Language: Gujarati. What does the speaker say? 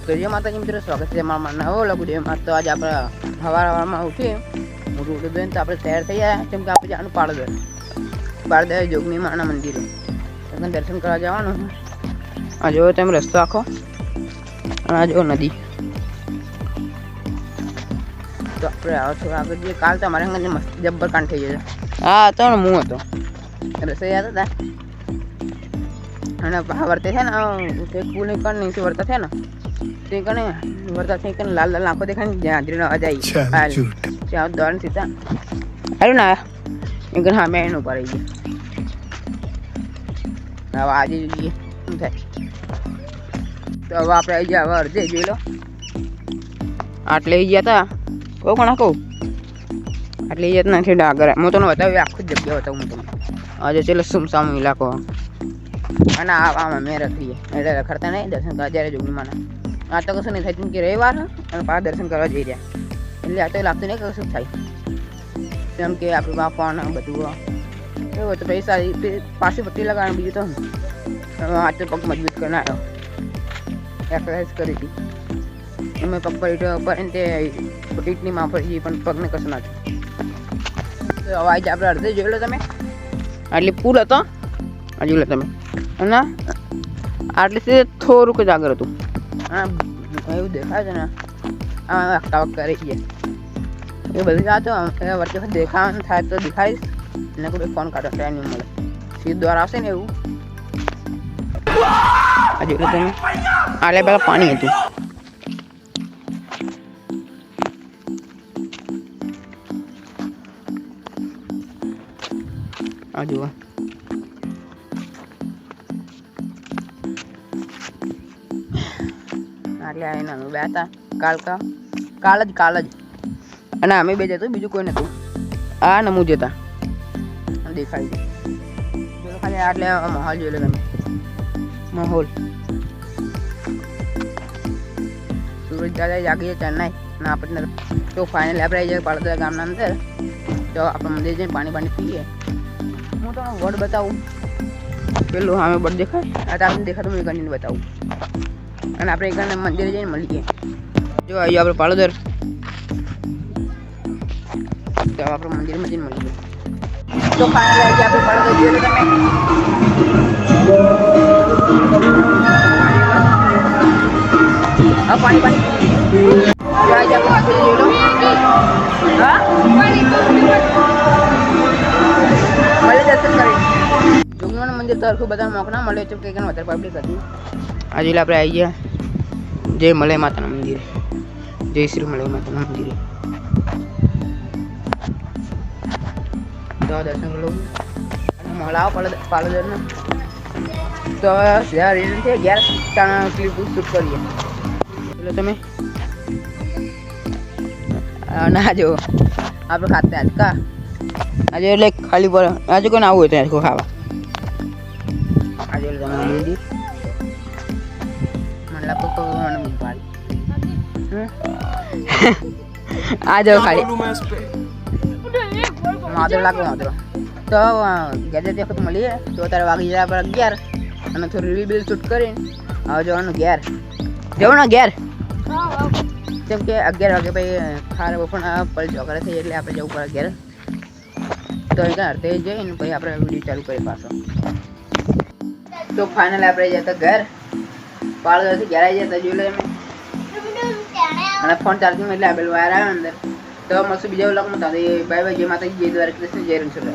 તો જે માતાજી મિત્રો સ્વાગત છે મારા નવો વ્લોગ વિડીયોમાં। તો આજે આપણે સવારમાં ઉઠીએ મોટું ઉઠી દઈએ તો આપણે તૈયાર થઈ ગયા કેમ કે આપણે જવાનું પાળદર જોગણી માના મંદિરે દર્શન કરવા જવાનું। આ જો તમે રસ્તો આખો આ જો નદી। તો આપણે આવો થોડા આગળ જઈએ। કાલ તો અમારે અંગત મસ્ત જબ્બર કાંડ થઈ જશે। હા હતો ને હું હતો રસ્તે યાદ હતા અને વર્તે છે ને પુલ નીચે વર્તા છે ને તે કને વર્તા થઈ કને લાલ લાલ આંખો દેખાય ને જ્યાં હાજરી અવાજ આવી ત્યાં દોડ સીધા હારું ના એ કને હા મેં ઉપર આવી ગયા। હવે આજે જોઈએ શું થાય। તો હવે આપણે આવી ગયા। હવે અડધે જોઈ લો આટલે આવી ગયા હતા કહું કોણ કહું આટલે જત નથી ડાગર હું તમને બતાવ્યું આખું જ જગ્યા બતાવું હું તમને। આજે ચલો સુમસામ ઇલાકો અને આમાં મેં રખડીએ એટલે રખડતા નહીં દર્શન કરવા જ્યારે જોગણીમાંના। આ તો કશું નહીં થાય કેમ કે રવિવાર અને પાછા દર્શન કરવા જઈ રહ્યા એટલે આ તો લાગતું નહીં કે કશું થાય કેમ કે આપણું બાપણ બધું એવું તો પૈસા પાછી પટ્ટી લગાવવાનું બીજું તો આ તો પગ મજબૂત કરીને આવ્યો એક્સરસાઇઝ કરી હતી અમે પગ પર ને તે ઈટની માં ફરી ગઈ પણ પગને કશું ના થયું। અવાજ આપણે અડધે જોઈ લો તમે આટલી પુલ હતો આ જોઈ લો તમે અને આટલી થોડુંક જ આગળ હતું હા એવું દેખાય છે ને આ વખત કરી છે એ બધું જાતો વચ્ચે દેખાવાનું થાય તો દેખાડીશ એને કોઈ ફોન કાઢો ટ્રેન નહીં મળે સીધ દ્વારા આવશે ને એવું આ જોઈ લો તમે આલે પહેલાં પાણી હતું આ જુઓ એટલે આવીને અમે બે હતા કાલ જ અને અમે બે જતું બીજું કોઈ નતું આ ને હું જતા દેખાડી દે ખાલી આટલે માહોલ જોઈ લો તમે માહોલ સુરજ દાદા જાગીએ ચેન્નાઈ ને આપણે તો ફાઇનલી આપણે આવી જાય પાળદરા ગામના અંદર તો આપણે મંદિર જઈને પાણી પીએ। હું તમને વડ બતાવું પેલું સામે બડ દેખાય આ તો આપણે દેખાતું હું કરીને બતાવું અને આપણે એક મંદિરે જઈને મળીએ। જો આવી આપણે પાળોદર તો આપણે મંદિરમાં જઈને મળીએ। તો ફાઇનલ આવી આપણે પાળોદર જોઈએ તમે હા પાણી આવી આપણે મંદિર જોઈ લો હા મળે દર્શન કરી જોગણીમાનું મંદિર તો હરખું બધા મોક ના મળે છે કે વધારે પબ્લિક હતી। આજે આપણે આવી ગયા જય મલય માતાના મંદિરે જય શ્રી મલય માતાના મંદિરે તો દર્શન કરી લઉં અને મળાવો પાળોદરના તો સીધા રીઝન છે 11 ક્લિપ શૂટ કરીએ એટલે તમે ના જો આપણે ખાતે આજ કા આજે એટલે ખાલી પર આજે કોઈને આવું હોય તો આખું ખાવા આજે તમે મંદિર આ જાઓ ખાલી માધરો લાગો માધરો તો ગેજેટ વખત મળીએ તો તારે વાગી જાય આપણે 11 અને થોડું રીલ બિલ શૂટ કરીને હવે જવાનું ઘેર જવું ને ઘેર કેમ કે 11 વાગે ભાઈ ખારે બપોરના પલ ચોકડે થઈ એટલે આપણે જવું પડે ઘેર તો એ અડધે જઈને પછી આપણે વિડીયો ચાલુ કરીએ પાછો। તો ફાઇનલ આપણે જતા ઘર પાળોદરથી ઘેર આવી જતા જોઈ લો એમ અને ફોન ચાર્જિંગ એટલે આપેલું વાયર આવ્યો અંદર તો મસ્ત બીજા વ્લોગમાં બાય બાય જય માતાજી જય દ્વારકા કૃષ્ણ જય રણછોડ।